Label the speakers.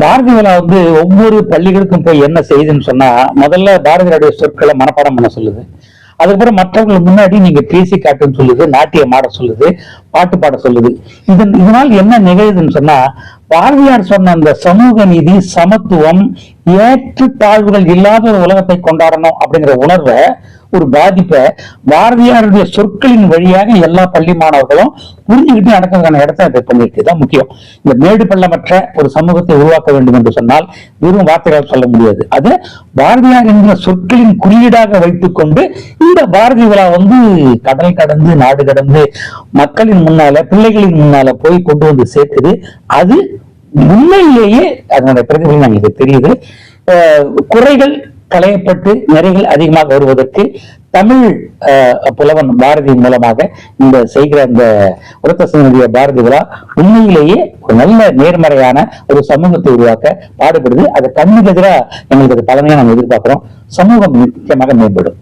Speaker 1: பாரதி விழா ஒவ்வொரு பள்ளிகளுக்கும் போய் என்ன செய்யுதுன்னு சொன்னா, முதல்ல பாரதியாருடைய சொற்களை மனப்பாடம் பண்ண சொல்லுது. அதுக்கப்புறம் மற்றவங்களுக்கு முன்னாடி நீங்க பேசி காட்டுன்னு சொல்லுது, நாட்டியம் ஆட சொல்லுது, பாட்டு பாட சொல்லுது. இதனால் என்ன நிகழுதுன்னு சொன்னா, பாரதியார் சொன்ன அந்த சமூக நீதி, சமத்துவம், ஏற்று தாழ்வுகள் இல்லாத ஒரு உலகத்தை கொண்டாடணும் அப்படிங்கிற உணர்வை, ஒரு பாதிப்பை பாரதியாருடைய சொற்களின் வழியாக எல்லா பள்ளி மாணவர்களும் புரிஞ்சுக்கிட்டு நடக்கிறதுக்கான இடத்தை அதை பண்ணிருக்கு. தான் முக்கியம். இந்த மேடு பள்ளமற்ற ஒரு சமூகத்தை உருவாக்க வேண்டும் என்று சொன்னால் வெறும் வார்த்தைகள் சொல்ல முடியாது. அது பாரதியார் என்கிற சொற்களின் குறியீடாக வைத்துக் கொண்டு இந்த பாரதி விழா கடல் கடந்து நாடு கடந்து மக்களின் முன்னால, பிள்ளைகளின் முன்னால போய் கொண்டு வந்து சேர்க்குது. அது உண்மையிலேயே அதனுடைய பிரதிபலன் நமக்கு தெரியுது. குறைகள் களையப்பட்டு நிறைகள் அதிகமாக வருவதற்கு தமிழ் புலவன் பாரதி மூலமாக இந்த செய்கிற இந்த உரத்த பாரதி விழா உண்மையிலேயே ஒரு நல்ல நேர்மறையான ஒரு சமூகத்தை உருவாக்க பாடுபடுது. அதை கண்ணுக்கு எதிராக எங்களுக்கு அது பலனையா நம்ம எதிர்பார்க்கிறோம். சமூகம் நிச்சயமாக மேம்படும்.